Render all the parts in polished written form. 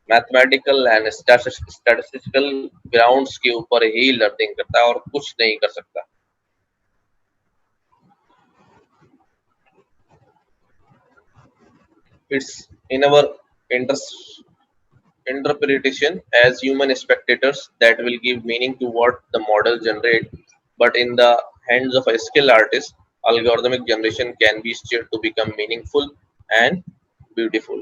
Mathematical and statistical grounds के ऊपर ही learning करता है और कुछ नहीं कर सकता। It's in our interpretation as human spectators that will give meaning to what the model generate, but in the hands of a skilled artist, algorithmic generation can be steered to become meaningful and beautiful.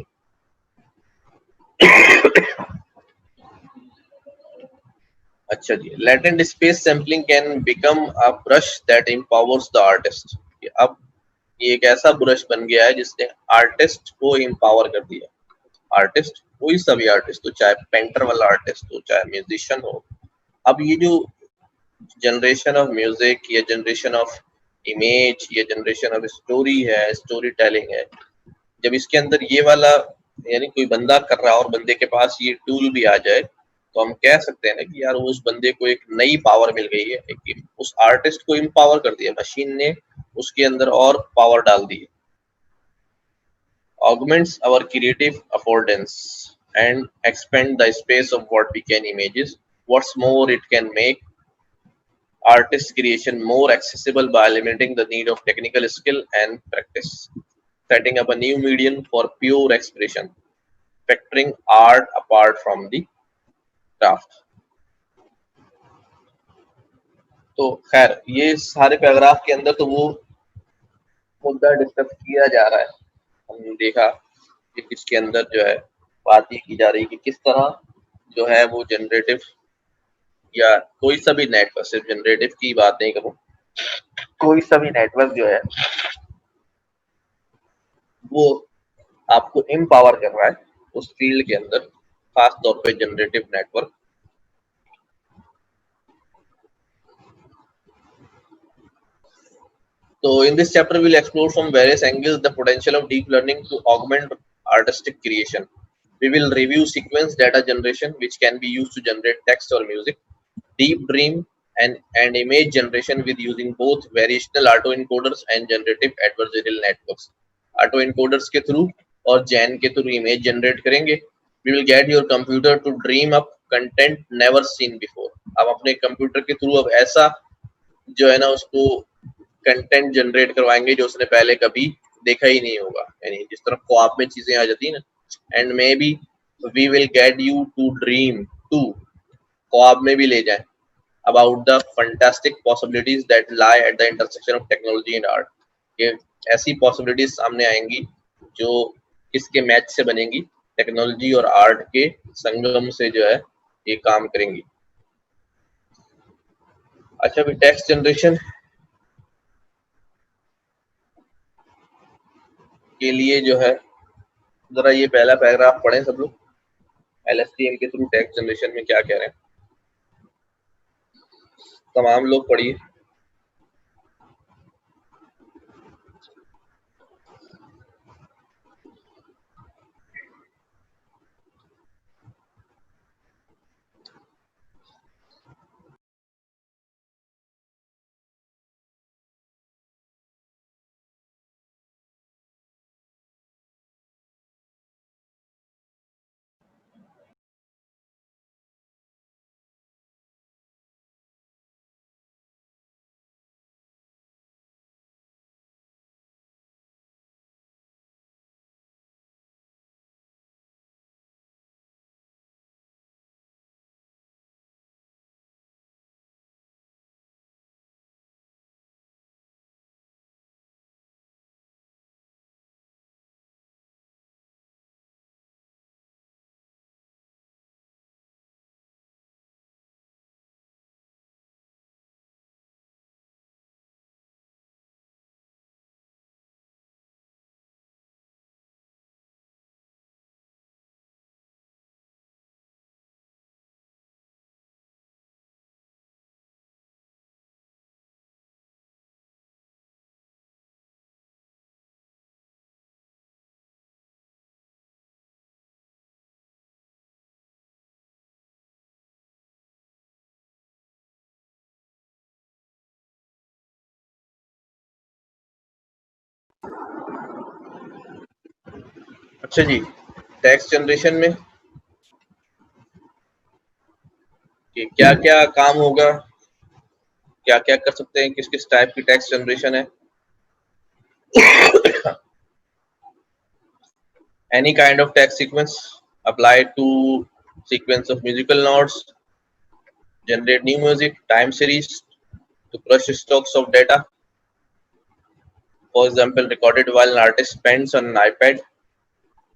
अच्छा जी, latent space sampling can become a brush that empowers the artist. अब ये एक ऐसा brush बन गया है जिसने artist को एम्पावर कर दिया। आर्टिस्ट, कोई सा भी आर्टिस्ट हो, चाहे पेंटर वाला आर्टिस्ट हो, चाहे म्यूजिशियन हो। अब ये जो जनरेशन ऑफ म्यूजिक या जनरेशन ऑफ इमेज या जनरेशन ऑफ स्टोरी है, स्टोरी टेलिंग है, जब इसके अंदर ये वाला यानी कोई बंदा कर रहा है और बंदे के पास ये टूल भी आ जाए, तो हम कह सकते हैं ना कि यार उस बंदे को एक नई पावर मिल गई है, कि उस आर्टिस्ट को एम्पावर कर दिया, मशीन ने उसके अंदर और पावर डाल दी है। Augments our creative affordance and expand the space of what we can images. What's more, it can make artist creation more accessible by eliminating the need of technical skill and practice, setting up a new medium for pure expression, factoring art apart from the craft. तो खैर ये सारे paragraph के अंदर तो वो मुद्दा discuss किया जा रहा है। हमने देखा कि इसके अंदर जो है बात ये की जा रही है कि किस तरह जो है वो जनरेटिव या कोई सा भी नेटवर्क, सिर्फ जनरेटिव की बात नहीं करूं, कोई सा भी नेटवर्क जो है वो आपको एम्पावर कर रहा है उस फील्ड के अंदर, खास तौर पे generative network. So in this chapter we'll explore from various angles the potential of deep learning to augment artistic creation. We will review sequence data generation, which can be used to generate text or music, deep dream and image generation with using both variational autoencoders and generative adversarial networks. Autoencoders के through और जैन के through image generate करेंगे। We will get your computer to dream up content never seen before. आप अपने computer के through अब ऐसा जो है ना उसको कंटेंट जनरेट करवाएंगे जो उसने पहले कभी देखा ही नहीं होगा, यानी जिस तरह ख्वाब में चीजें आ जाती है ना, and may be we will get you to dream too, ख्वाब में भी ले जाए about the fantastic possibilities that lie at the intersection of technology and art. ये ऐसी possibilities सामने आएंगी जो किसके मैच से बनेंगी, टेक्नोलॉजी और आर्ट के संगम से जो है ये काम करेंगी। अच्छा, अभी टेक्स्ट जनरेशन के लिए जो है जरा ये पहला पैराग्राफ पढ़ें सब लोग, LSTM के थ्रू टेक्स्ट जनरेशन में क्या कह रहे हैं, तमाम लोग पढ़िए। अच्छा जी, टेक्स्ट जनरेशन में कि क्या क्या काम होगा, क्या क्या कर सकते हैं, किस किस टाइप की टेक्स्ट जनरेशन है. Any kind of text sequence applied to sequence of musical notes, generate new music, time series to crush stocks of data. For example, recorded while an artist spends on an iPad.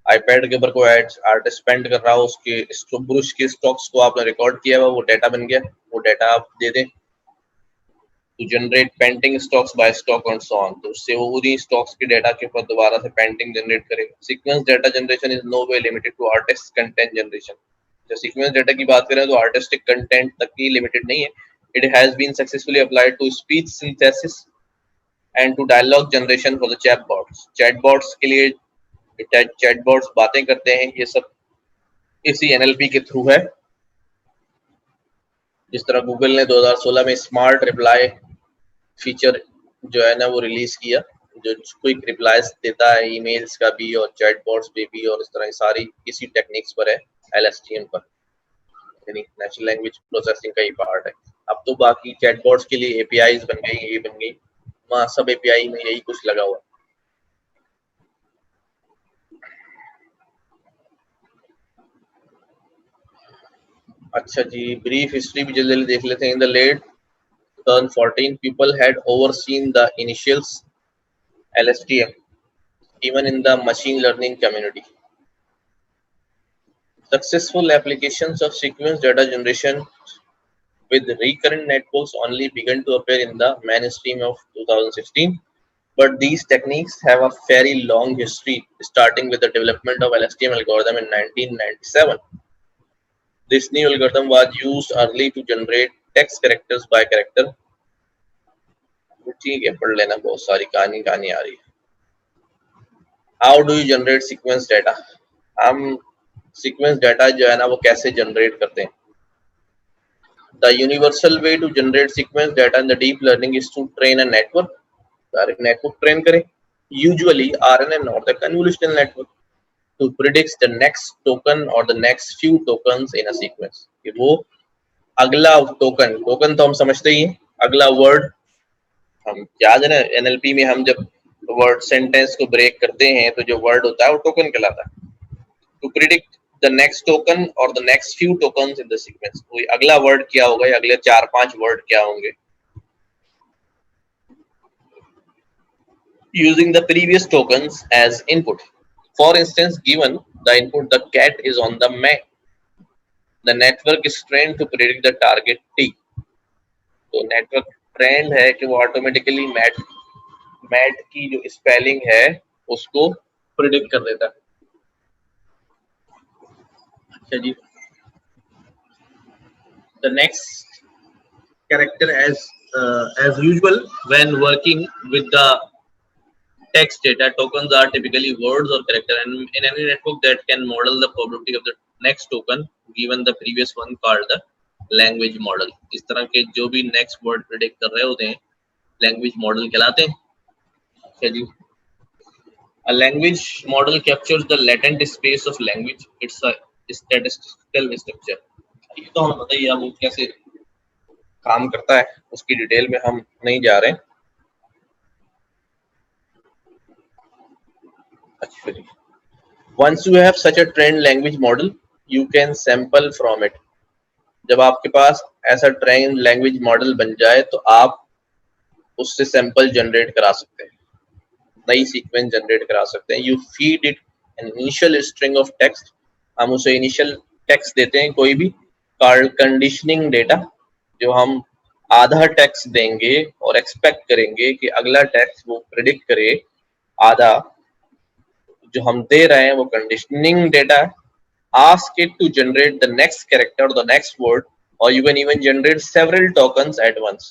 iPad के ऊपर कोई artist spend कर रहा हो, उसके brush के stocks को आपने रिकॉर्ड किया हुआ, वो डाटा बन गया, वो डाटा आप दे दें. To generate painting stocks by stock and so on, तो उससे वो उन्हीं स्टॉक्स के डाटा के ऊपर दोबारा से पेंटिंग जनरेट करेगा. Sequence data generation is no way limited to artist content generation. जब सीक्वेंस डाटा की बात करें तो आर्टिस्टिक कंटेंट तक ही लिमिटेड नहीं है. It has been successfully applied to speech synthesis and to dialogue generation for the chatbots. Chatbots के लिए चैटबॉट्स बातें करते हैं, ये सब इसी एनएलपी के थ्रू है. जिस तरह गूगल ने 2016 में स्मार्ट रिप्लाई फीचर जो है ना वो रिलीज किया, जो क्विक रिप्लाईज देता है ईमेल्स का भी और चैटबॉट्स पे भी, और इस तरह सारी इसी टेक्निक्स पर है, एलएसटीएम पर, यानी नेचुरल लैंग्वेज प्रोसेसिंग का ही पार्ट है. अब तो बाकी चैटबॉट्स के लिए एपीआईज बन गई, ये बन गई, वहाँ सब एपीआई में यही कुछ लगा हुआ. अच्छा जी, ब्रीफ हिस्ट्री भी जल्दी देख लेते हैं. In the late 2014 people had overseen the initials LSTM even in the machine learning community. Successful applications of sequence data generation with recurrent networks only began to appear in the mainstream of 2016, but these techniques have a very long history, starting with the development of LSTM algorithm in 1997. This new algorithm was used early to generate text characters by character. ठीक है, पढ़ लेना, बहुत सारी कहानी आ रही है. How do you generate sequence data. हम सीक्वेंस डाटा जो है ना वो कैसे जनरेट करते हैं. The universal way to generate sequence data in the deep learning is to train a network. Direct network train करें, यूजुअली आरएनएन और the convolutional network, to predict the next token और the next few tokens in a sequence. कि वो अगला token तो हम समझते ही हैं, अगला वर्ड हम याद है ना, एनएलपी में हम जब वर्ड सेंटेंस को ब्रेक करते हैं तो जो वर्ड होता है वो टोकन कहलाता है. To predict the next token और the next few tokens in the sequence, कोई अगला वर्ड क्या होगा या अगले 4-5 वर्ड क्या होंगे, using the previous tokens as input. For instance, given the input the cat is on the mat, the network is trained to predict the target T. तो network trained है कि वो ऑटोमेटिकली मैट की जो spelling है उसको predict कर देता है. अच्छा जी, the next character as usual when working with the text data. Tokens are typically words or character, and in any network that can model the probability of the next token given the previous one called the language model. इस तरह के जो भी next word predict कर रहे होते हैं language model कहलाते हैं. अच्छा जी, a language model captures the latent space of language. It's a statistical structure. ये तो हम बताइए अब वो कैसे काम करता है, उसकी डिटेल में हम नहीं जा रहे हैं. Actually, once you have such a trained language model, you can sample from it. जब आपके पास ऐसा ट्रेन लैंग्वेज मॉडल बन जाए तो आप उससे सैंपल जनरेट करा सकते हैं, नई सीक्वेंस जनरेट करा सकते हैं. You feed it an initial string of text. हम उसे इनिशियल टेक्स्ट देते हैं कोई भी, कंडीशनिंग डेटा, जो हम आधा टेक्स्ट देंगे और एक्सपेक्ट करेंगे कि अगला टेक्स्ट वो प्रिडिक्ट करे आधा जो हम दे रहे हैं वो कंडीशनिंग डेटा है. Ask it to generate the next character or the next word, or you can even generate several tokens at once.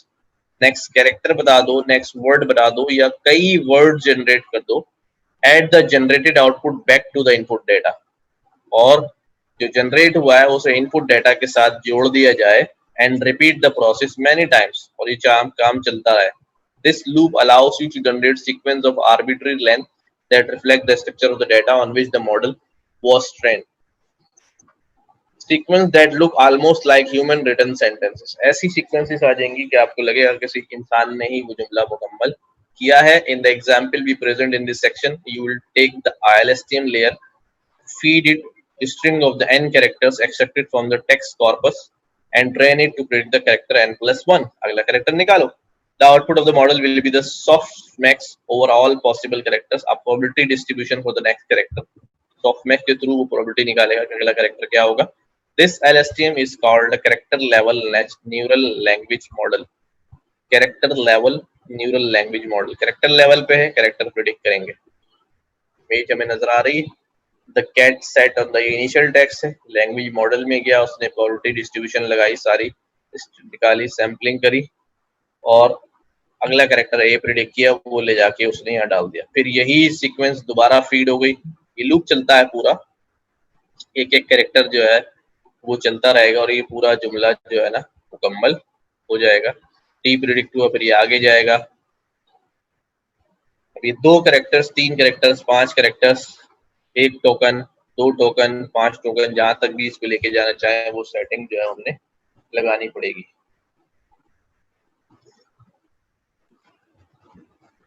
Next character बता दो, next word बता दो, या कई word generate कर दो. Add the generated output back to the input data. और जो generate हुआ है उसे input data के साथ जोड़ दिया जाए and repeat the process many times. और ये काम चलता है. This loop allows you to generate sequence of arbitrary length that reflect the structure of the data on which the model was trained. Sequence that look almost like human written sentences, ऐसी sequences आ जाएंगी कि आपको लगेगा किसी इंसान ने ही वो जुमला मुकम्मल किया है. In the example we present in this section, you will take the ILSTM layer, feed it a string of the n characters extracted from the text corpus and train it to predict the character n plus 1. अगला character निकालो. The output of the model will be the softmax over all possible characters, a probability distribution for the next character. Softmax के through वो probability निकालेगा कि अगला character क्या होगा. This LSTM is called a character level neural language model. Character level neural language model, character level पे है, character predict करेंगे. इमेज हमें नजर आ रही है. The cat sat on the initial text है, लैंग्वेज मॉडल में गया, उसने प्रोबेबिलिटी डिस्ट्रीब्यूशन लगाई, सारी निकाली, सैम्पलिंग करी और अगला कैरेक्टर ए प्रिडिक्ट किया, वो ले जाके उसने यहाँ डाल दिया. फिर यही सीक्वेंस दोबारा फीड हो गई. ये लूप चलता है पूरा, एक एक कैरेक्टर जो है वो चलता रहेगा और ये पूरा जुमला जो है ना मुकम्मल हो जाएगा. टी प्रिडिक्ट हुआ, फिर ये आगे जाएगा. अभी 2 characters, 3 characters, 5 characters, 1 token, 2 token, 5 token, जहां तक भी इसको लेके जाना चाहे वो सेटिंग जो है हमने लगानी पड़ेगी.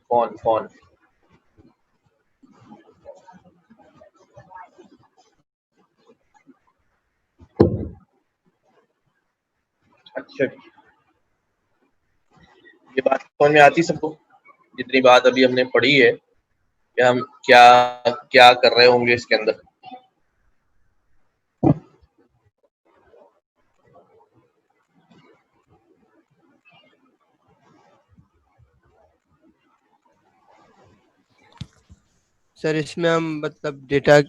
फोन अच्छा, ये बात समझ में आती सबको, जितनी बात अभी हमने पढ़ी है कि हम क्या क्या कर रहे होंगे इसके अंदर. सर इसमें हम मतलब डेटा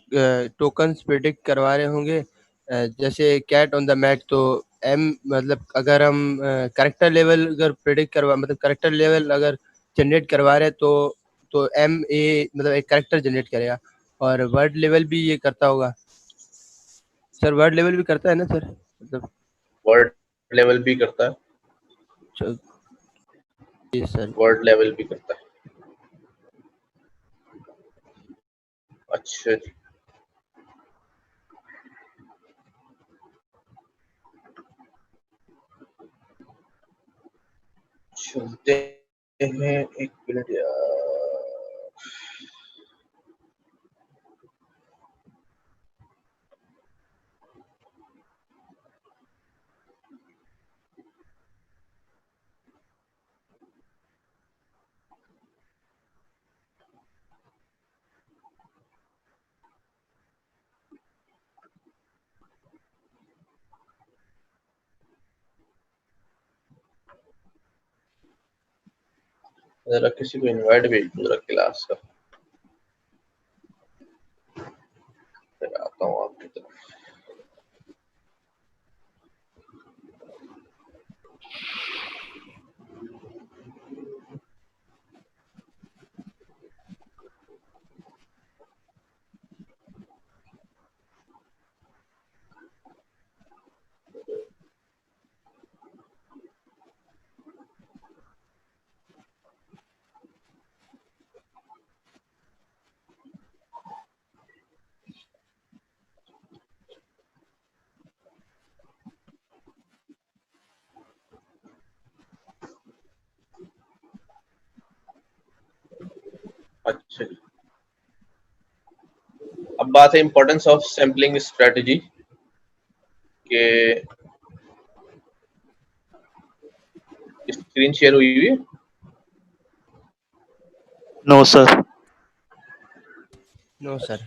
टोकन्स प्रिडिक्ट करवा रहे होंगे, जैसे कैट ऑन द मैट, तो एम मतलब अगर हम कैरेक्टर लेवल अगर प्रिडिक्ट करवा मतलब कैरेक्टर लेवल अगर जनरेट करवा रहे तो एम ए मतलब एक कैरेक्टर जनरेट करेगा. और वर्ड लेवल भी ये करता होगा सर, वर्ड लेवल भी करता है ना सर, मतलब वर्ड लेवल भी करता है, जी सर. वर्ड लेवल भी करता है. अच्छा जी, चलते हैं, 1 मिनट यार. जरा किसी को इनवाइट भेज दो जरा क्लास का, फिर आता हूँ आपकी तरफ. अच्छा, अब बात है इंपॉर्टेंस ऑफ सैम्पलिंग स्ट्रेटजी के. स्क्रीन शेयर हुई है? No sir. No sir.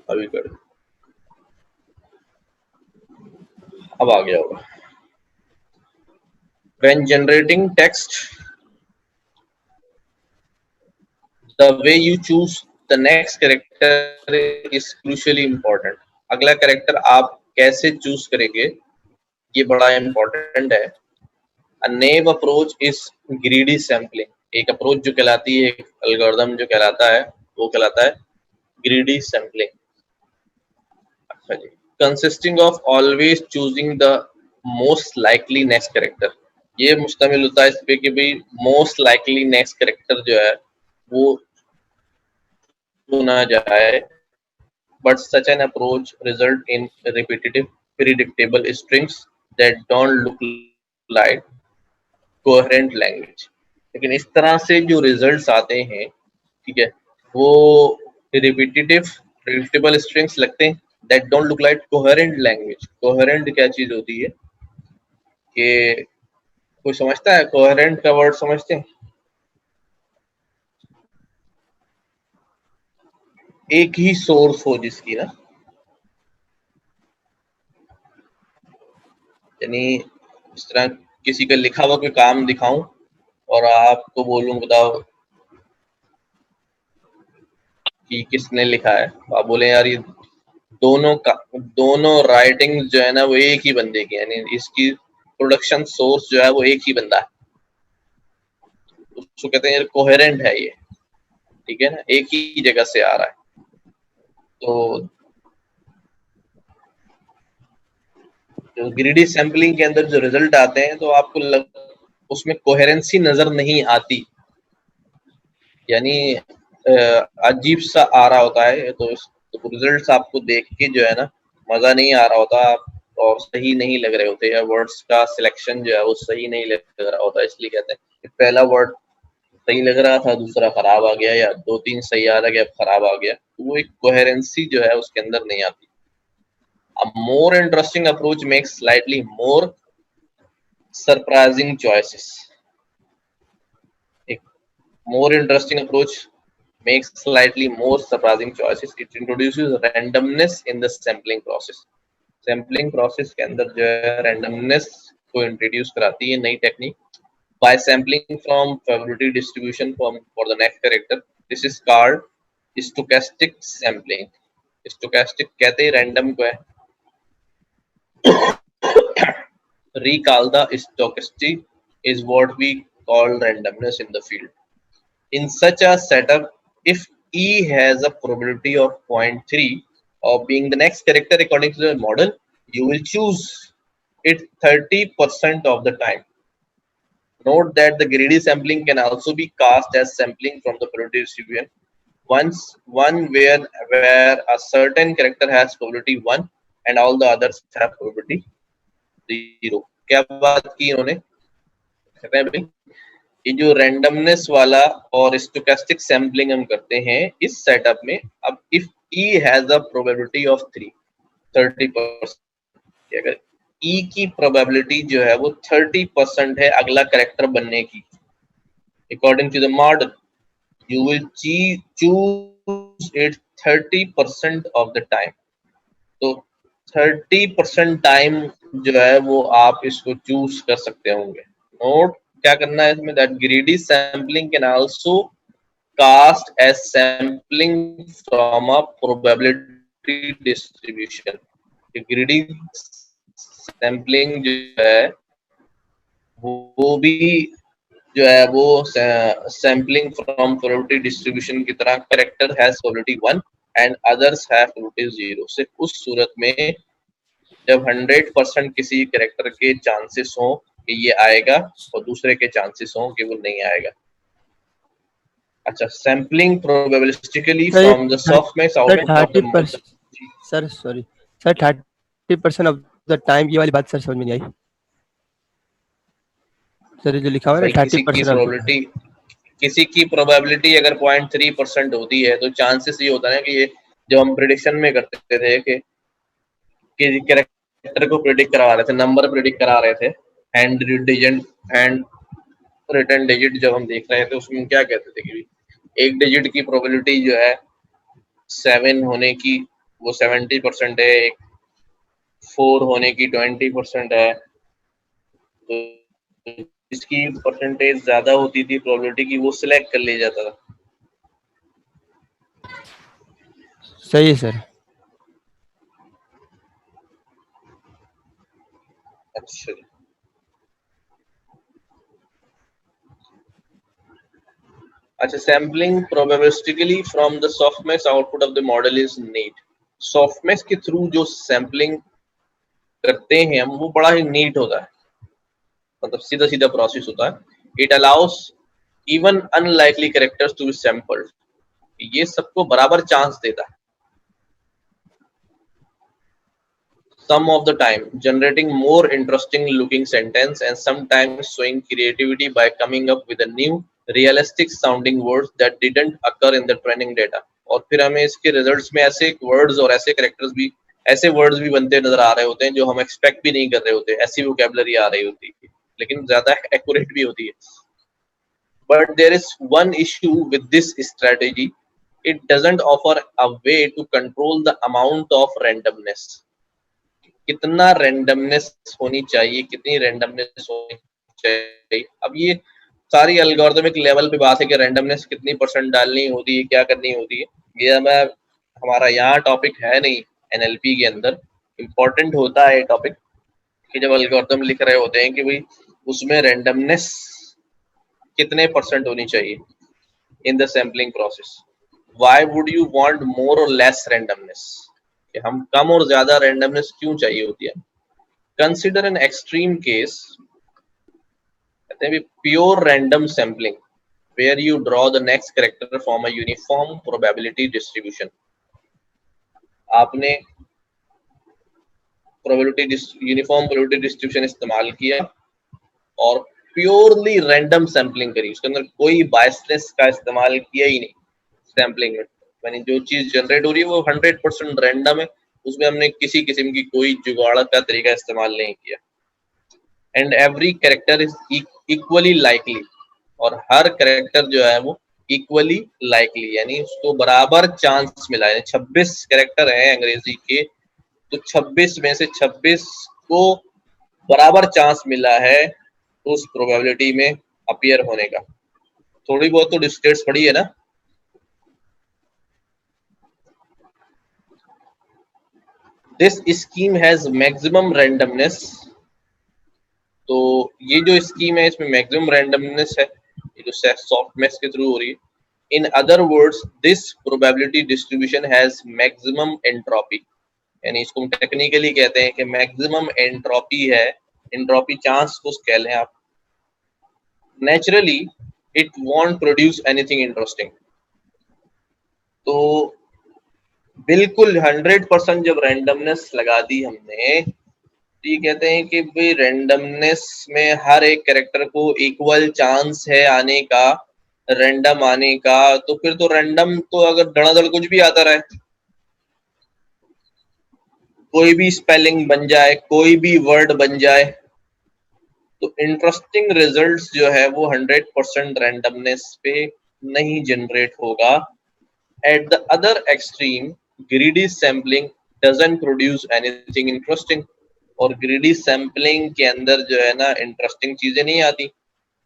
अभी कर, अब आ गया होगा. When generating text, the way you choose the next character is crucially important. अगला कैरेक्टर आप कैसे चूज करेंगे ये बड़ा इंपॉर्टेंट है. A naive approach is greedy sampling. एक अप्रोच जो कहलाती है, एक एल्गोरिथम जो कहलाता है वो कहलाता है greedy sampling. अच्छा जी, consisting of always choosing the most likely next character. ये मुश्तमिल होता है इस पे कि भाई मोस्ट लाइकली नेक्स्ट कैरेक्टर जो है वो चुना जाए but such an approach result in repetitive, predictable strings that don't look like coherent language. लेकिन इस तरह से जो results आते हैं, ठीक है, वो repetitive, predictable strings लगते हैं that don't look like coherent language. Coherent क्या चीज होती है कि कोई समझता है coherent का word समझते हैं? एक ही सोर्स हो जिसकी ना, यानी इस तरह किसी का लिखा हुआ कोई काम दिखाऊं और आपको बोलूं बताओ कि किसने लिखा है, तो आप बोले यार ये दोनों राइटिंग जो है ना वो एक ही बंदे की, यानी इसकी प्रोडक्शन सोर्स जो है वो एक ही बंदा है, उसको कहते हैं यार कोहेरेंट है ये, ठीक है ना, एक ही जगह से आ रहा है। तो जो ग्रीडी सैम्पलिंग के अंदर जो रिजल्ट आते हैं तो आपको उसमें कोहेरेंसी नजर नहीं आती, यानी अजीब सा आ रहा होता है, तो रिजल्ट्स आपको देख के जो है ना मजा नहीं आ रहा होता और सही नहीं लग रहे होते, या वर्ड्स का सिलेक्शन जो है वो सही नहीं लग रहा होता, इसलिए कहते हैं कि पहला वर्ड सही लग रहा था, दूसरा खराब आ गया, या दो तीन सही आ रहा गया खराब आ गया, तो वो एक कोहेरेंसी जो है उसके अंदर नहीं आती। A more interesting approach makes slightly more surprising choices. A more interesting approach makes slightly more surprising choices. It introduces randomness in the sampling process. Sampling process के अंदर जो है randomness को introduce कराती है नई technique. By sampling from probability distribution for the next character, this is called stochastic sampling. Stochastic कहते हैं random को है. Recall the stochastic is what we call randomness in the field. In such a setup, if E has a probability of 0.3 of being the next character according to the model, you will choose it 30% of the time. Note that the greedy sampling can also be cast as sampling from the probability distribution. One where a certain character has probability 1 and all the others have probability 0. क्या बात की इन्होंने, कहते हैं भाई ये जो randomness वाला और स्टोकेस्टिक सैम्पलिंग हम करते हैं इस सेटअप में, अब if E has a probability of 30%, अगर ई की प्रोबेबिलिटी जो है वो 30% है अगला कैरेक्टर बनने की, according to the model you will choose it 30% of the time. तो 30% टाइम जो है वो आप इसको चूज कर सकते होंगे। नोट क्या करना है इसमें, that greedy sampling can also cast as sampling from a probability distribution. Greedy sampling जो है वो भी जो है वो सैम्पलिंग फ्रॉम प्रोबेबिलिटी डिस्ट्रीब्यूशन की तरह, character has probability 1 and others have probability 0, सिर्फ उस सूरत में जब 100% किसी कैरेक्टर के चांसेस हो कि ये आएगा और दूसरे के चांसेस हो कि वो नहीं आएगा। अच्छा, sampling probabilistically from the softmax output of the model. Sir sorry sir 30% of the time, ये वाली बात सर समझ में नहीं आई सर, जो लिखा हुआ है ना 30%। किसी की प्रोबेबिलिटी अगर 0.3% होती है तो चांसेस ये होता है कि ये जो हम प्रेडिक्शन में करते थे कि कैरेक्टर को प्रेडिक्ट करा रहे थे, नंबर प्रेडिक्ट करा रहे थे, हैंड रिटन डिजिट जब हम देख रहे थे उसमें क्या कहते थे कि एक डिजिट की प्रोबेबिलिटी जो है 7 होने की वो 70% है, एक 4 होने की 20% है, तो जिसकी परसेंटेज ज्यादा होती थी प्रोबेबिलिटी की वो सिलेक्ट कर लिया जाता था। सही है सर। अच्छा, अच्छा, sampling probabilistically from the softmax output of the model is neat. Softmax के थ्रू जो सैम्पलिंग करते हैं हम वो बड़ा ही नीट होता है, मतलब सीधा सीधा प्रोसेस होता है। It allows even unlikely characters to be sampled, ये सबको बराबर चांस देता है। some of the time generating more interesting looking sentence and sometimes showing creativity by coming up with a new realistic sounding words that didn't occur in the training data. और फिर हमें इसके results में ऐसे words और ऐसे characters भी, ऐसे वर्ड्स भी बनते नजर आ रहे होते हैं जो हम एक्सपेक्ट भी नहीं कर रहे होते, ऐसी वोकैबुलरी आ रही होती है लेकिन ज्यादा एक्यूरेट भी होती है. But there is one issue with this strategy. It doesn't offer a way to control the amount of randomness. कितना रैंडमनेस होनी चाहिए, कितनी रैंडमनेस होनी चाहिए. अब ये सारी एल्गोरिथमिक लेवल पे बात है कि रैंडमनेस कितनी परसेंट डालनी होती है, क्या करनी होती है. ये हमारा यहाँ टॉपिक है नहीं एनएलपी के अंदर. इम्पोर्टेंट होता है टॉपिक कि जब एल्गोरिथम लिख रहे होते हैं कि भाई उसमें रैंडमनेस कितने परसेंट होनी चाहिए in the sampling process. Why would you want more और लेस रैंडमनेस, कि हम कम और ज्यादा रैंडमनेस क्यों चाहिए होती है. कंसिडर एन एक्सट्रीम केस, कहते हैं pure random sampling where you draw the next character from a uniform probability distribution. आपने यूनिफॉर्म प्रोबेबिलिटी डिस्ट्रीब्यूशन इस्तेमाल किया और प्योरली रैंडम सैम्पलिंग करी, उसके अंदर कोई बायसनेस का इस्तेमाल किया ही नहीं सैम्पलिंग में. यानी जो चीज जनरेट हो रही है वो 100% रैंडम है, उसमें हमने किसी किस्म की कोई जुगाड़ का तरीका इस्तेमाल नहीं किया. And every character is equally likely, और हर कैरेक्टर जो है वो इक्वली लाइकली यानी उसको बराबर चांस मिला है. 26 कैरेक्टर है अंग्रेजी के, तो 26 में से 26 को बराबर चांस मिला है उस प्रोबेबिलिटी में अपीयर होने का. थोड़ी बहुत तो डिस्टेंस पड़ी है ना. This scheme has maximum randomness, तो ये जो स्कीम है इसमें मैक्सिमम रैंडमनेस है, ये जो सॉफ्टमैक्स के थ्रू हो रही है. In other words this probability distribution has maximum entropy, यानी इसको हम टेक्निकली कहते हैं कि मैक्सिमम एंट्रोपी है, एंट्रोपी चांस को कह लें आप. Naturally it won't produce anything interesting, तो बिल्कुल 100% जब रैंडमनेस लगा दी हमने, तो ये कहते हैं कि भाई रैंडमनेस में हर एक कैरेक्टर को इक्वल चांस है आने का, रैंडम आने का. तो फिर तो रैंडम तो अगर धड़ाधड़ कुछ भी आता रहे, कोई भी स्पेलिंग बन जाए, कोई भी वर्ड बन जाए, तो इंटरेस्टिंग रिजल्ट्स जो है वो 100% रैंडमनेस पे नहीं जनरेट होगा. At the other extreme greedy sampling doesn't produce anything interesting, और ग्रीडी सैम्पलिंग के अंदर जो है ना इंटरेस्टिंग चीजें नहीं आती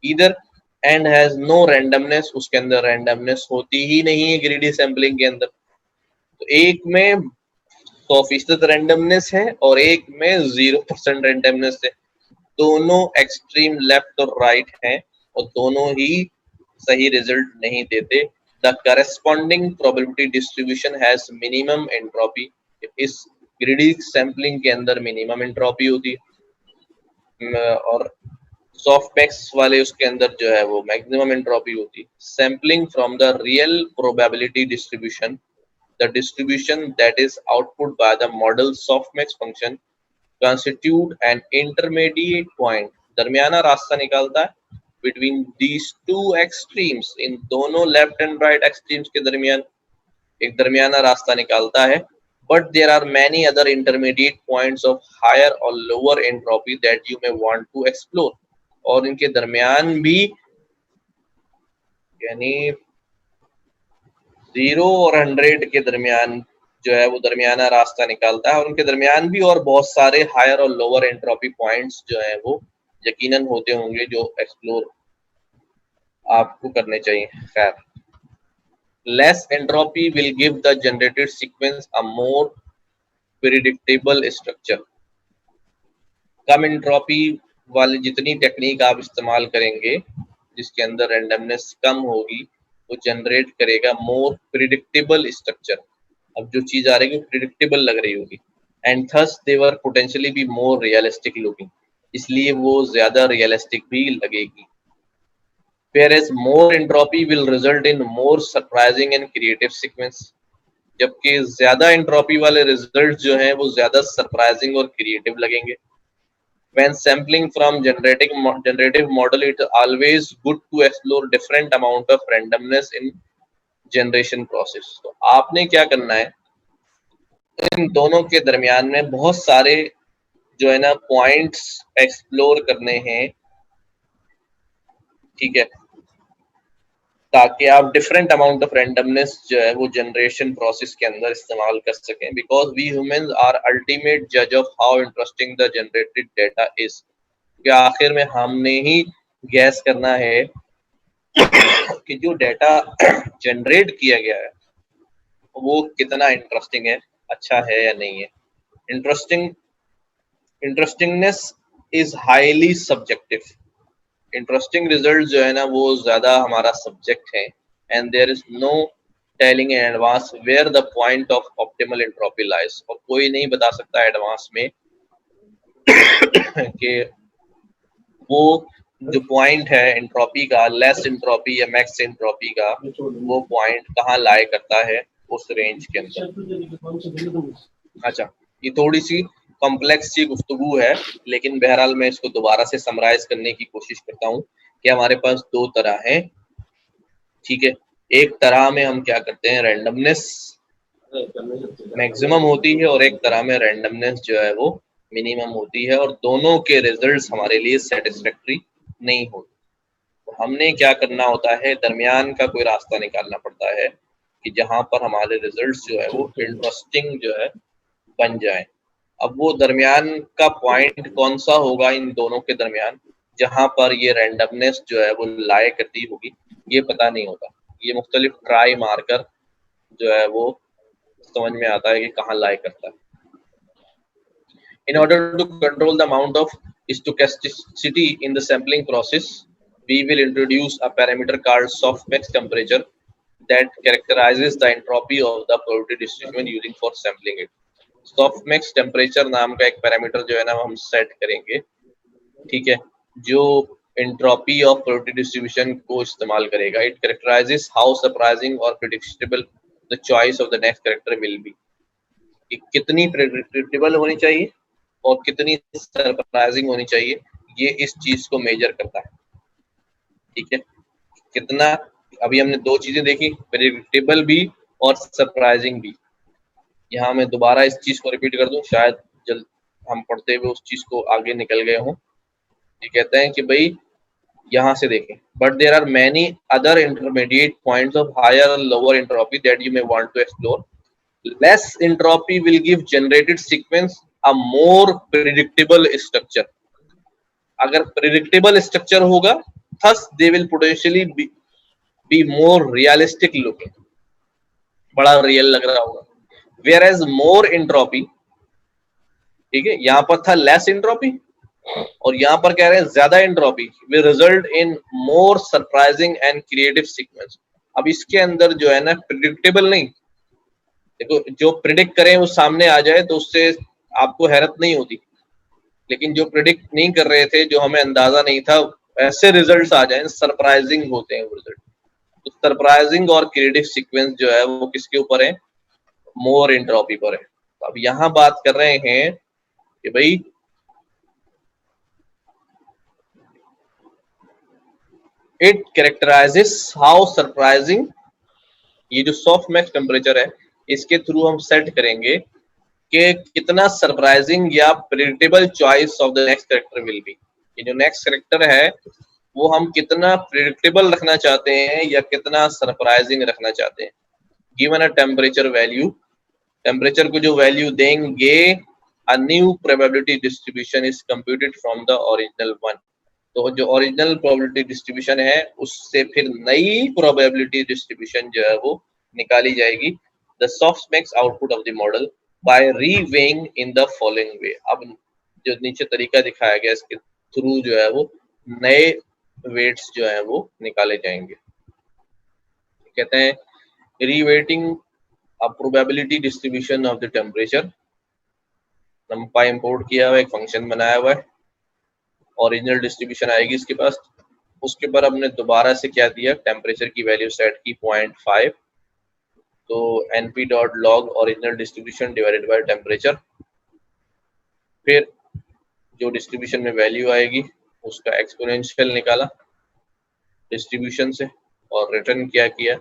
इधर. एंड हैज नो रैंडमनेस, उसके अंदर रैंडमनेस होती ही नहीं है ग्रीडी सैम्पलिंग के अंदर. तो एक में 100% रैंडमनेस है और एक में 0% रैंडमनेस है. दोनों एक्सट्रीम लेफ्ट और राइट हैं और दोनों ही सही रिजल्ट नहीं देते. The corresponding probability distribution has minimum entropy, इस ग्रीडी सैम्पलिंग के अंदर मिनिमम एंट्रोपी होती है और सॉफ्टमैक्स वाले उसके अंदर जो है वो मैक्सिमम एंट्रोपी होती है. Sampling from the real probability distribution, the distribution that is output by the model softmax function constitute an intermediate point, दरमियाना रास्ता निकालता है between these two extremes, इन दोनों लेफ्ट एंड राइट एक्सट्रीम्स के दरमियान एक दरमियाना रास्ता निकालता है. but there are many other intermediate points of higher or lower entropy that you may want to explore, और इनके दरमियान भी यानी 0 और 100 के दरमियान जो है वो दरमियाना रास्ता निकालता है, और उनके दरमियान भी और बहुत सारे हायर और लोअर एंट्रोपी पॉइंट्स जो है वो यकीनन होते होंगे जो एक्सप्लोर आपको करने चाहिए. खैर, less entropy will give the generated sequence a more predictable structure. Come entropy वाली जितनी टेक्निक आप इस्तेमाल करेंगे जिसके अंदर रैंडमनेस कम होगी, वो जनरेट करेगा मोर प्रिडिक्टेबल स्ट्रक्चर. अब जो चीज आ रही है प्रिडिक्टेबल लग रही होगी, and thus they were potentially be more realistic looking, इसलिए वो ज्यादा रियलिस्टिक भी लगेगी. Whereas more entropy will result in more surprising and creative sequence. जबकि ज्यादा एंट्रोपी वाले रिजल्ट जो हैं वो ज्यादा सरप्राइजिंग और क्रिएटिव लगेंगे। When sampling from generative model, it is always good to explore different amount of randomness in generation process। तो आपने क्या करना है, इन दोनों के दरमियान में बहुत सारे जो है ना पॉइंट्स एक्सप्लोर करने हैं, ठीक है, ताकि आप डिफरेंट अमाउंट ऑफ रैंडमनेस जो है वो जनरेशन प्रोसेस के अंदर इस्तेमाल कर सकें। Because we humans are ultimate जज of how interesting the generated data is. कि आखिर में हमने ही गैस करना है कि जो डेटा जनरेट किया गया है वो कितना इंटरेस्टिंग है, अच्छा है या नहीं है। Interestingness is highly subjective. Interesting result जो है ना वो ज्यादा हमारा सब्जेक्ट है। And there is no telling in advance where the point of optimal entropy lies. और कोई नहीं बता सकता एडवांस में कि वो जो पॉइंट है एंट्रोपी का, लेस एंट्रोपी या मैक्स एंट्रोपी का, वो पॉइंट कहाँ लाए करता है उस रेंज के अंदर। अच्छा, ये थोड़ी सी कॉम्प्लेक्स सी गुफ्तगू है, लेकिन बहरहाल मैं इसको दोबारा से समराइज करने की कोशिश करता हूँ कि हमारे पास दो तरह है, ठीक है। एक तरह में हम क्या करते हैं, रैंडमनेस मैक्सिमम होती है और एक तरह में रैंडमनेस जो है वो मिनिमम होती है, और दोनों के रिजल्ट्स हमारे लिए सेटिस्फैक्टरी नहीं होते। तो हमने क्या करना होता है, दरमियान का कोई रास्ता निकालना पड़ता है कि जहां पर हमारे रिजल्ट्स जो है वो इंटरेस्टिंग जो है बन जाए। अब वो दरमियान का पॉइंट कौन सा होगा इन दोनों के दरमियान, जहां पर ये रैंडमनेस जो है वो लाए करती होगी, ये पता नहीं होता। ये मुख्तलिफ ट्राई मार्कर जो है वो समझ में आता है कि कहाँ लाए करता है। In order to control the amount of stochasticity in the sampling process, we will introduce a parameter called softmax temperature that characterizes the entropy of the probability distribution using for sampling it. softmax temperature नाम का एक parameter जो है ना हम set करेंगे, ठीक है, जो एंट्रोपी ऑफ प्रोबेबिलिटी डिस्ट्रीब्यूशन को इस्तेमाल करेगा। इट कैरेक्टराइजेस हाउ सरप्राइजिंग और predictable the choice of the next character will be. कितनी प्रेडिक्टेबल होनी चाहिए और कितनी सरप्राइजिंग होनी चाहिए, ये इस चीज को मेजर करता है, ठीक है। कितना, अभी हमने दो चीजें देखी, प्रेडिक्टेबल भी और सरप्राइजिंग भी। यहाँ मैं दोबारा इस चीज को रिपीट कर दूं, शायद जल्द हम पढ़ते हुए उस चीज को आगे निकल गए हों। ये कहते हैं कि भाई यहाँ से देखें, but there are many other intermediate points of higher और lower entropy that you may want to explore. Less entropy will give generated sequence a more predictable structure. अगर प्रेडिक्टेबल स्ट्रक्चर होगा, thus they will potentially be more realistic looking, बड़ा real लग रहा होगा। Where as more entropy, ठीक है, यहाँ पर था लेस एंट्रोपी और यहाँ पर कह रहे हैं ज्यादा entropy, will result in more surprising and creative sequence. अब इसके अंदर जो है ना प्रिडिक्टेबल नहीं, देखो जो प्रिडिक्ट करें वो सामने आ जाए तो उससे आपको हैरत नहीं होती, लेकिन जो प्रिडिक्ट नहीं कर रहे थे, जो हमें अंदाजा नहीं था, ऐसे रिजल्ट्स आ जाए, सरप्राइजिंग होते हैं वो रिजल्ट। तो सरप्राइजिंग और क्रिएटिव सीक्वेंस जो है वो किसके ऊपर है, मोर एंट्रोपी पर है। तो अब यहाँ बात कर रहे हैं कि भाई इट कैरेक्टराइजेस हाउ सरप्राइजिंग, ये जो सॉफ्ट मैक्स टेम्परेचर है इसके थ्रू हम सेट करेंगे कि कितना सरप्राइजिंग या predictable choice of the next character will be. ये जो नेक्स्ट कैरेक्टर है वो हम कितना प्रेडिक्टेबल रखना चाहते हैं या कितना सरप्राइजिंग रखना चाहते हैं। Given a temperature value, temperature को जो वैल्यू देंगे, a new probability distribution is computed from the original one. तो जो ओरिजिनल प्रोबेबिलिटी डिस्ट्रीब्यूशन है उससे फिर नई प्रोबेबिलिटी डिस्ट्रीब्यूशन जो है वो निकाली जाएगी। The softmax output of the model by reweighting in the following way. अब जो नीचे तरीका दिखाया गया इसके थ्रू जो है वो नए वेट्स जो है वो निकाले जाएंगे। कहते हैं reweighting a probability distribution of the temperature. NumPy import किया हुआ एक फंक्शन बनाया हुआ है, ओरिजिनल डिस्ट्रीब्यूशन आएगी इसके पास, उसके ऊपर हमने दोबारा से क्या दिया, टेम्परेचर की वैल्यू सेट की 0.5, तो np dot log original distribution divided by temperature, फिर जो डिस्ट्रीब्यूशन में वैल्यू आएगी उसका एक्सपोनेंशियल निकाला डिस्ट्रीब्यूशन से और रिटर्न क्या किया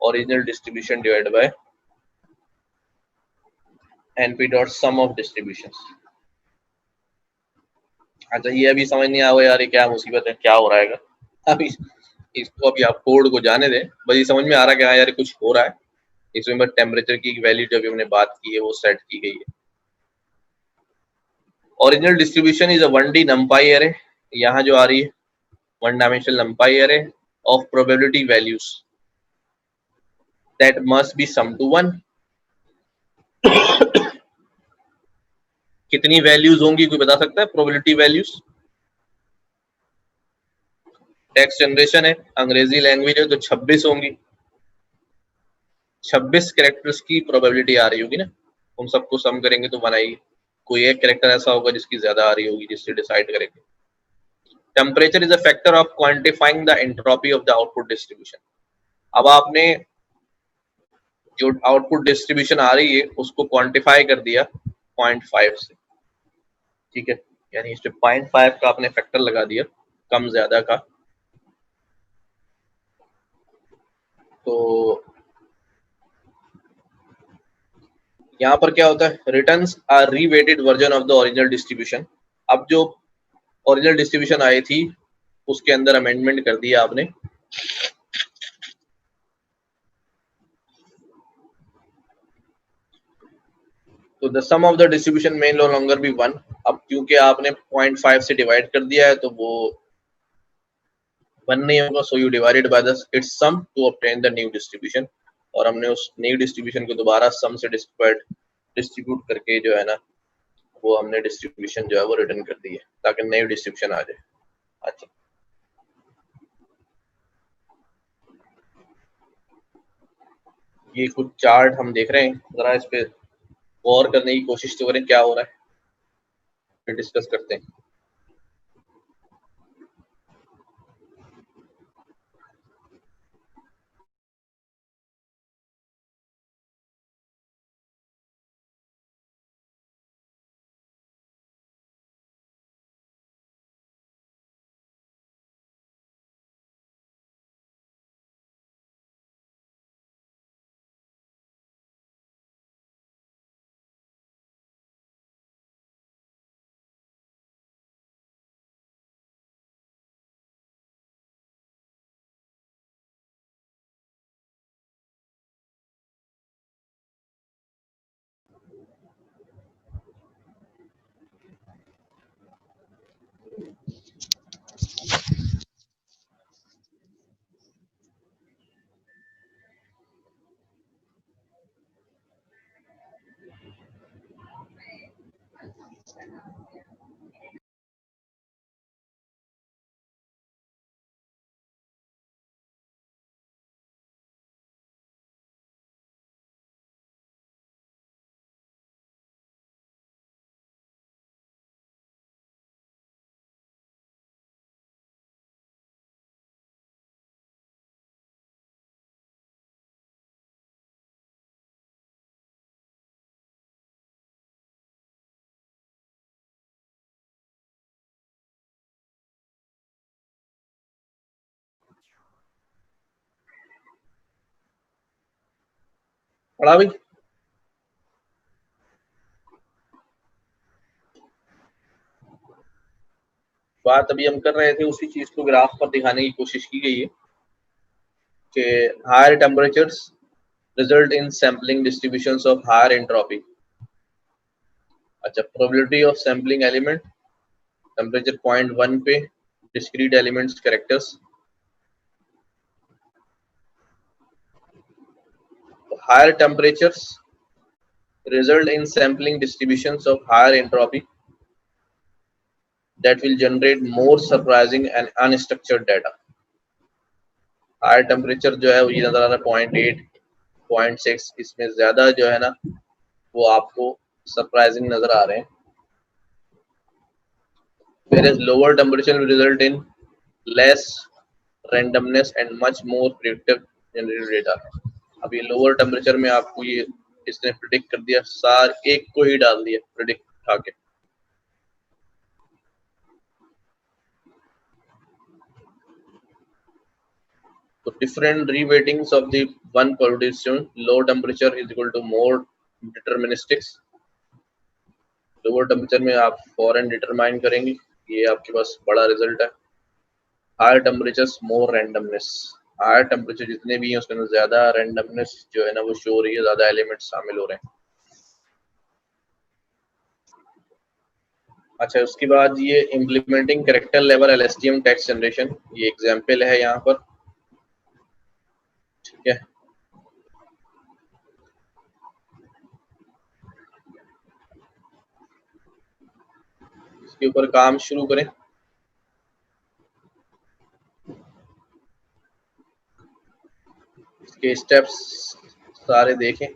original distribution divide by np dot sum of distributions. अच्छा ये अभी समझ नहीं आया यार, ये क्या मुसीबत है, क्या हो रहा है अभी, इसको अभी आप कोड को जाने दें, बस ये समझ में आ रहा है कि हाँ यार कुछ हो रहा है इसमें, बस टेम्परेचर की वैल्यू जो अभी हमने बात की है वो सेट की गई है। Original distribution is a 1D numpy array, यहाँ जो आ रही है one dimensional numpy array of probability values that must be sum to 1। कितनी वैल्यूज होंगी कोई बता सकता है प्रोबेबिलिटी वैल्यूज? टेक्स्ट जनरेशन है, अंग्रेजी लैंग्वेज है तो 26 होंगी, 26 कैरेक्टर्स की प्रोबेबिलिटी आ रही होगी ना, उन सबको सम करेंगे तो बनाएगी, कोई एक कैरेक्टर ऐसा होगा जिसकी ज्यादा आ रही होगी जिससे डिसाइड करेंगे। Temperature is a factor of quantifying the entropy of the output distribution. अब आपने जो आउटपुट डिस्ट्रीब्यूशन आ रही है उसको क्वांटिफाई कर दिया 0.5 से, ठीक है, यानी इस पे 0.5 का आपने फैक्टर लगा दिया कम ज्यादा का। तो यहाँ पर क्या होता है, returns are reweighted version of the original distribution. अब जो ओरिजिनल डिस्ट्रीब्यूशन आई थी उसके अंदर अमेंडमेंट कर दिया आपने, तो the sum of the distribution में नो लॉन्गर बी 1। अब क्योंकि आपने 0.5 से डिवाइड कर दिया है तो वो 1 नहीं होगा, so you divided by the its sum to obtain the new distribution, और हमने उस न्यू डिस्ट्रीब्यूशन को दोबारा सम से डिस्ट्रीब्यूट करके जो है ना वो हमने डिस्ट्रीब्यूशन जो है वो रिटर्न कर दी है ताकि नई डिस्ट्रीब्यूशन आ जाए। अच्छा ये कुछ चार्ट हम देख रहे हैं, जरा इस पे गौर करने की कोशिश तो करें क्या हो रहा है, फिर डिस्कस करते हैं। पढ़ा भाई? बात अभी हम कर रहे थे उसी चीज को ग्राफ पर दिखाने की कोशिश की गई है कि higher temperatures result in sampling distributions of higher entropy. अच्छा probability of sampling element temperature 0.1 पे discrete elements characters, higher temperatures result in sampling distributions of higher entropy that will generate more surprising and unstructured data। Higher temperature जो है वो ये नजर आ रहा है 0.8 0.6, इसमें ज्यादा जो है ना वो आपको सरप्राइजिंग नजर आ रहे हैं, whereas lower temperature will result in less randomness and much more predictive generated data। अब ये लोअर टेम्परेचर में आपको ये इसने प्रिडिक्ट कर दिया, सार एक को ही डाल दिया प्रिडिक्ट उठा के। तो different reweightings of the one pollution, low temperature is equal to more deterministics। Lower temperature में आप फॉरन डिटरमाइन करेंगे, ये आपके पास बड़ा रिजल्ट है। Higher temperature more randomness, higher temperature जितने भी हैं उसके अंदर ज्यादा रैंडमनेस जो है ना वो शो हो रही है, ज्यादा एलिमेंट्स शामिल हो रहे हैं। अच्छा, उसके बाद ये implementing character level LSTM text generation, ये एग्जाम्पल है यहाँ पर, ठीक है। इसके ऊपर काम शुरू करें। इसके स्टेप्स सारे देखें।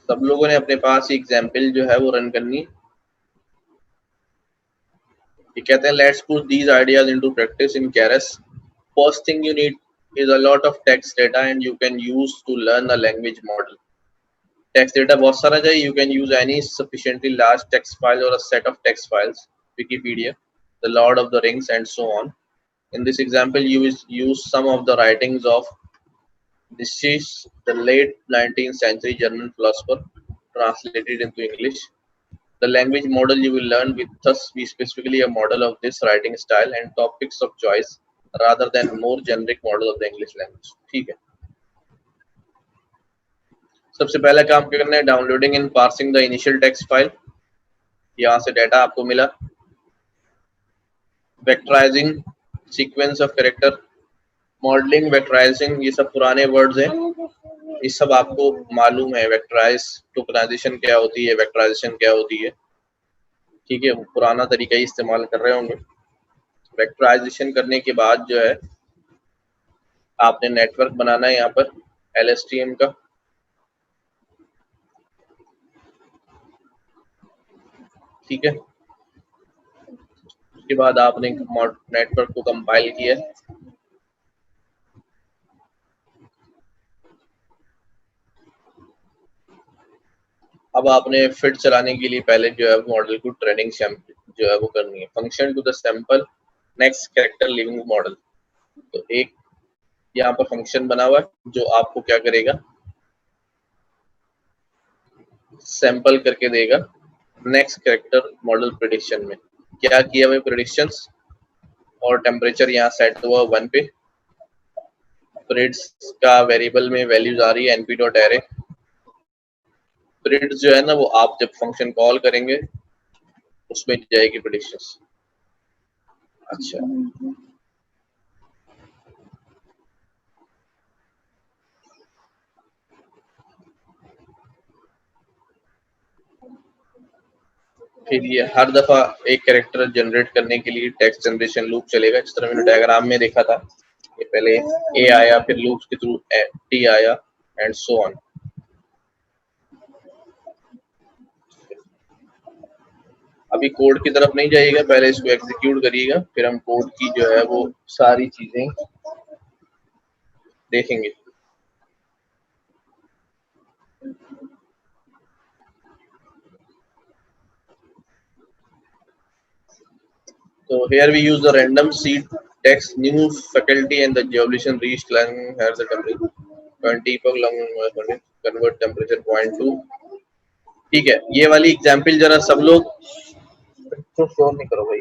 सब लोगों ने अपने पास एग्जाम्पल जो है वो रन करनी। ये कहते हैं let's put these ideas into practice in Keras। First thing you need is a lot of text data and you can use to learn a language model। text data बहुत सारा चाहिए, you can use any sufficiently large text file or a set of text files, Wikipedia, the Lord of the Rings and so on। in this example you will use some of the writings of Nietzsche, the late 19th century German philosopher, translated into English। the language model you will learn with thus be specifically a model of this writing style and topics of choice rather than more generic model of the English language। ठीक है। सबसे पहला काम क्या करना है, downloading and parsing the initial text file. यहाँ से डाटा आपको मिला। वेक्टराइजिंग सीक्वेंस ऑफ कैरेक्टर, मॉडलिंग, वेक्टराइजिंग, ये सब पुराने वर्ड्स हैं, ये सब आपको मालूम है। वेक्टराइज टोकनाइजेशन क्या होती है, वेक्टराइजेशन क्या होती है, ठीक है, वो पुराना तरीका ही इस्तेमाल कर रहे होंगे। वेक्टराइजेशन करने के बाद जो है आपने नेटवर्क बनाना है यहाँ पर LSTM का। ठीक है, उसके बाद आपने नेटवर्क को कंपाइल किया। अब आपने फिट चलाने के लिए पहले जो है मॉडल को ट्रेनिंग जो है वो करनी है। Function to the sample next character living model, तो एक यहाँ पर फंक्शन बना हुआ है जो आपको क्या करेगा, सैंपल करके देगा नेक्स्ट कैरेक्टर मॉडल प्रेडिक्शन में। क्या किया हुआ प्रेडिक्शंस, और टेम्परेचर यहाँ सेट हुआ 1 पे। प्रिड्स का वेरिएबल में वैल्यूज आ रही है np.array। प्रिड्स जो है ना वो आप जब फंक्शन कॉल करेंगे उसमें जाएगी प्रेडिक्शंस। अच्छा, फिर ये हर दफा एक कैरेक्टर जनरेट करने के लिए टेक्स्ट जनरेशन लूप चलेगा, जिस तरह मैंने डायग्राम में देखा था। ये पहले ए आया, फिर लूप्स के थ्रू टी आया एंड सो ऑन। अभी कोड की तरफ नहीं जाइएगा, पहले इसको एग्जीक्यूट करिएगा, फिर हम कोड की जो है वो सारी चीजें देखेंगे। So here we use the random seed text new faculty and the evolution reached long has the temperature 20 पर long convert temperature 0.2। ठीक है, ये वाली एग्जांपल जरा सब लोग तो शो नहीं करो भाई,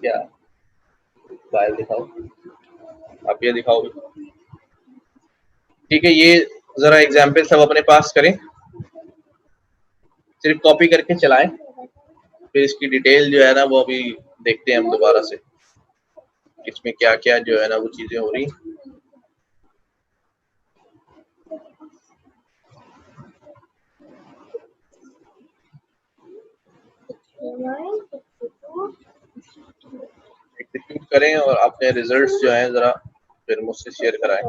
क्या फाइल दिखाओ, आप ये दिखाओ। ठीक है, ये जरा एग्जांपल सब अपने पास करें, सिर्फ कॉपी करके चलाएं, फिर इसकी डिटेल जो है ना वो अभी देखते हैं हम दोबारा से, इसमें क्या क्या जो है ना वो चीजें हो रही। एग्जीक्यूट करें और अपने रिजल्ट्स जो हैं जरा फिर मुझसे शेयर कराएं।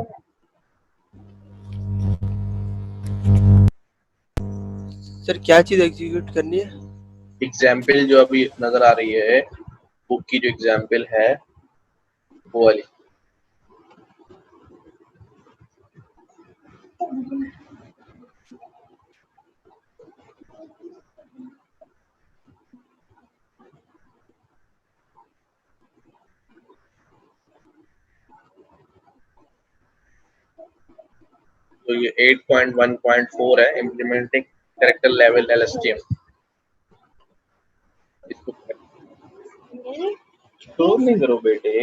सर क्या चीज़ एग्जीक्यूट करनी है? एग्जाम्पल जो अभी नजर आ रही है, बुक की जो एग्जाम्पल है वो वाली। तो ये 8.1.4 है, इम्प्लीमेंटिंग कैरेक्टर लेवल एलएसटीएम। इसको शोर नहीं करो बेटे।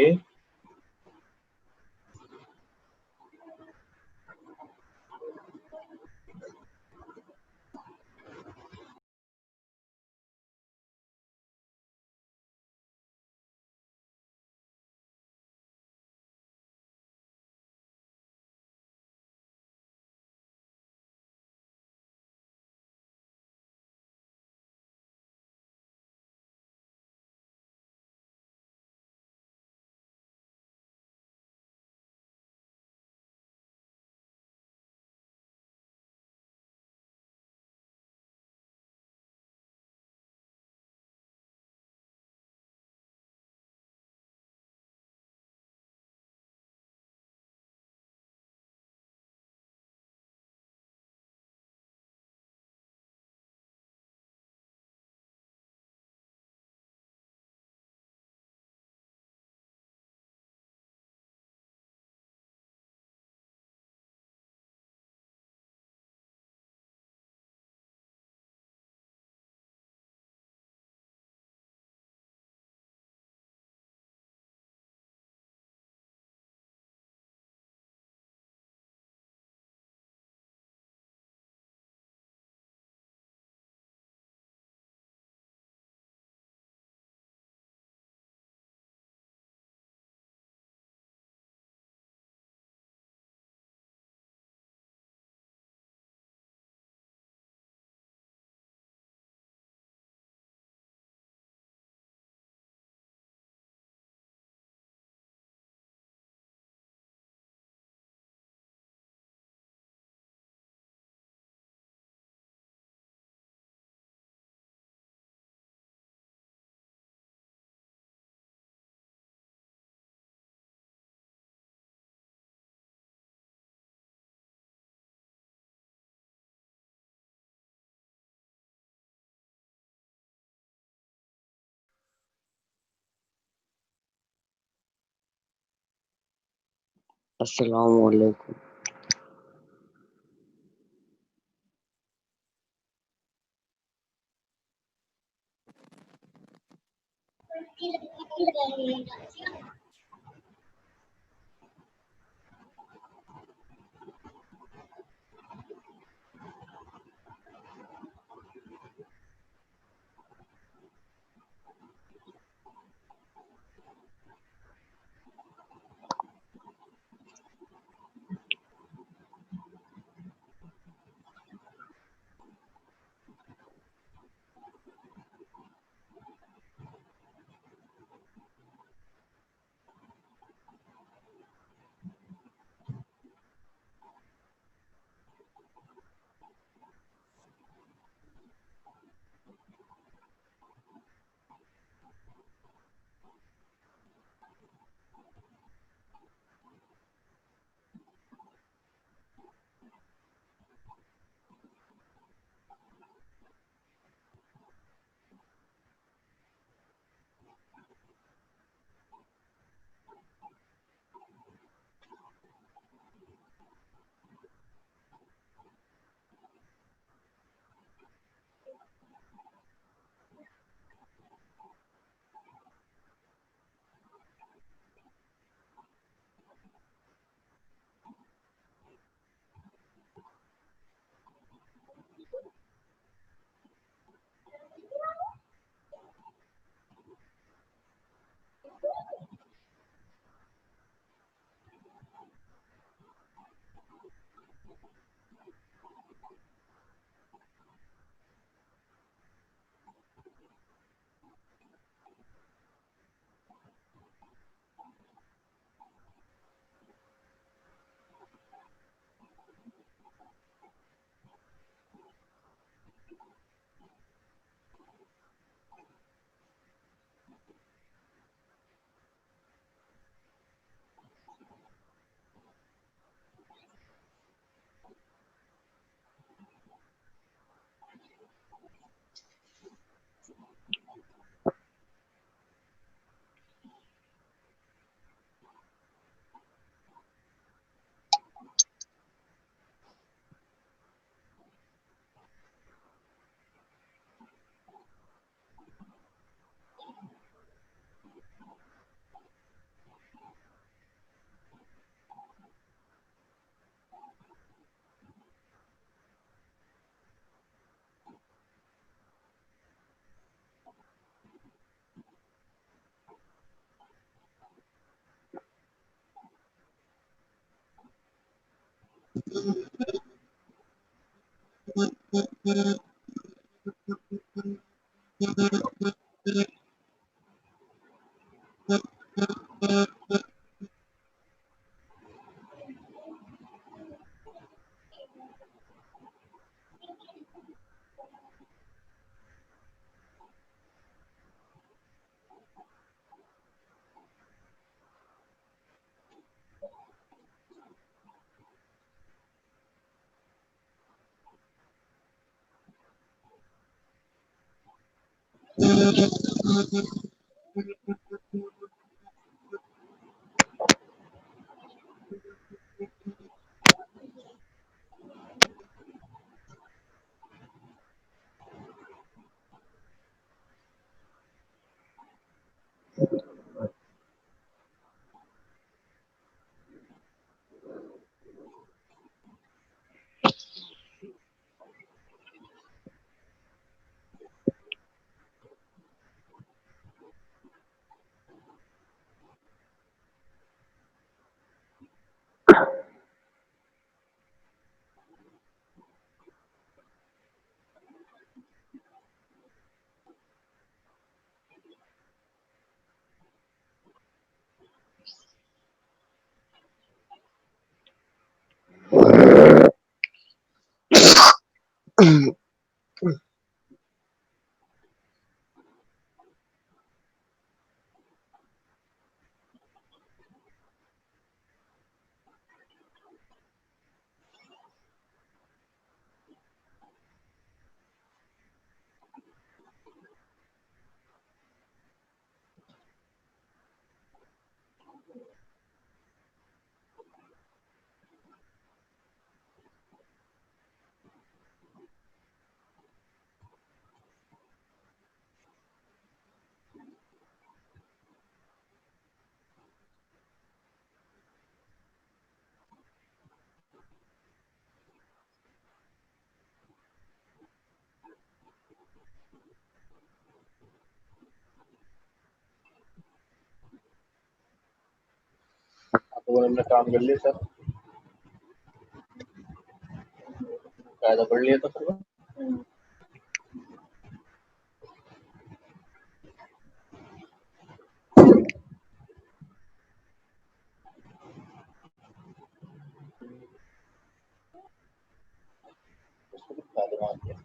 अस्सलाम वालेकुम। तो हमने काम कर लिया सर, कायदा पढ़ लिया था सर। उसको भी कायदा मान लिया।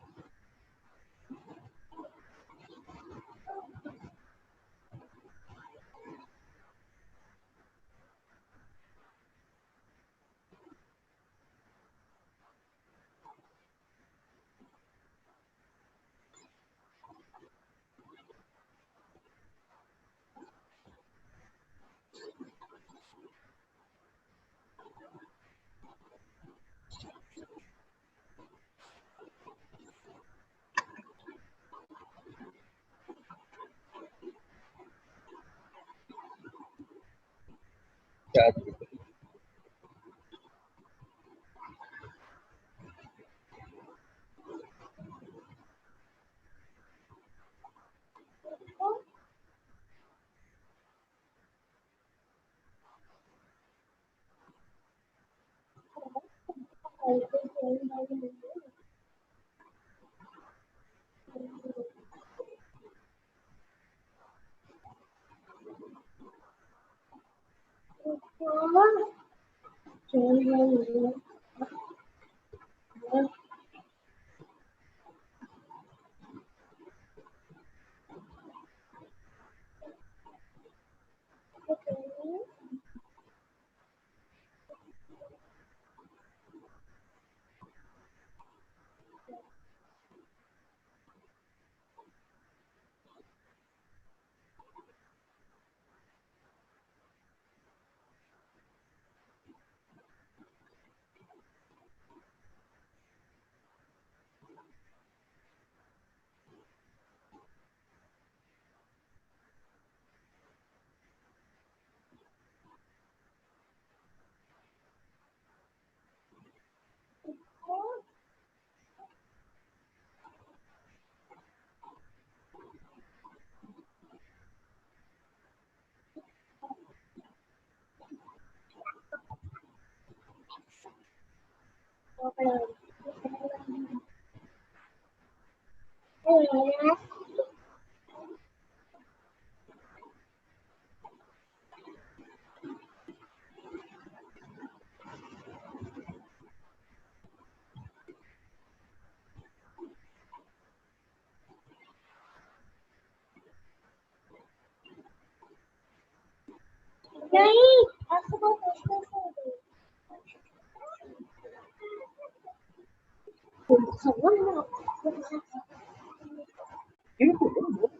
क्या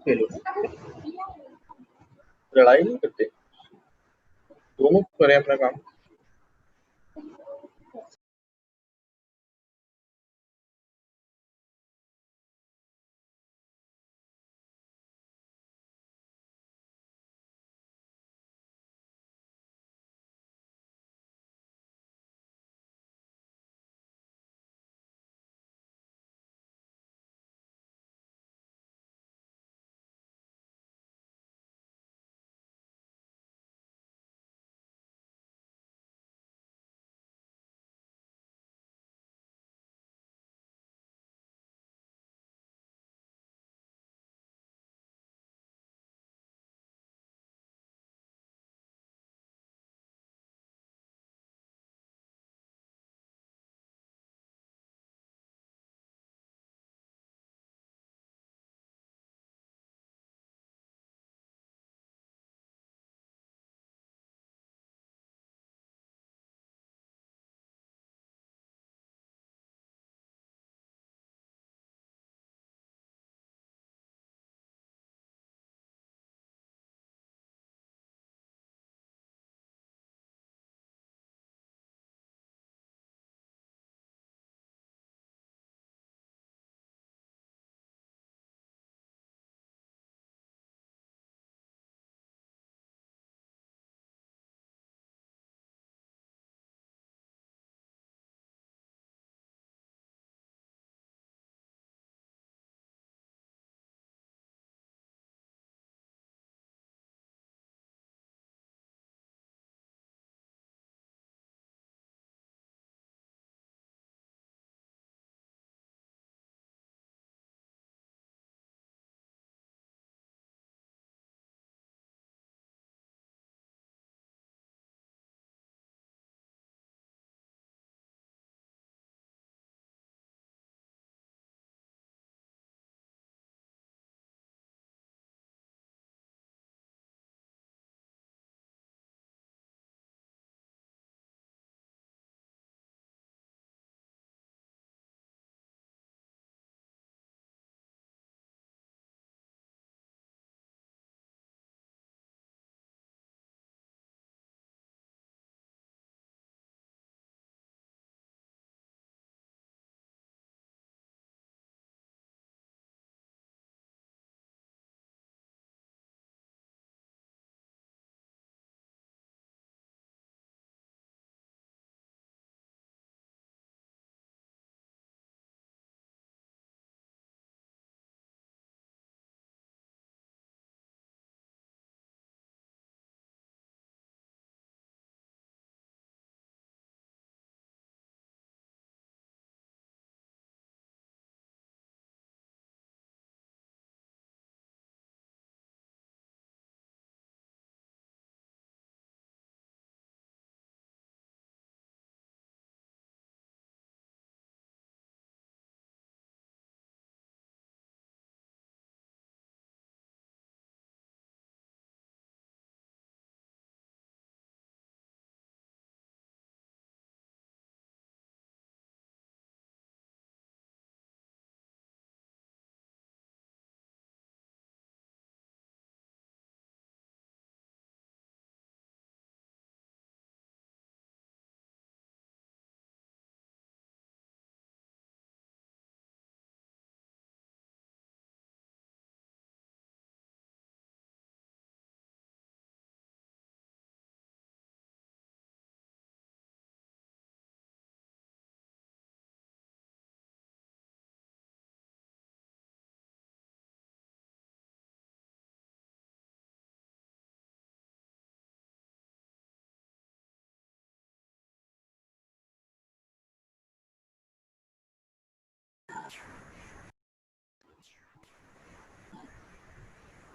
खेलो, लड़ाई नहीं करते, दोनों करें अपना काम।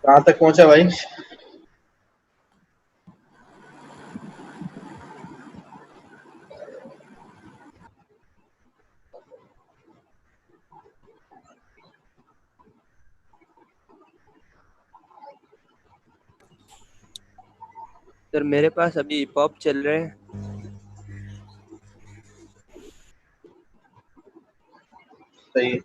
कहाँ तक पहुंचा भाई? सर मेरे पास अभी पॉप चल रहे हैं। सही।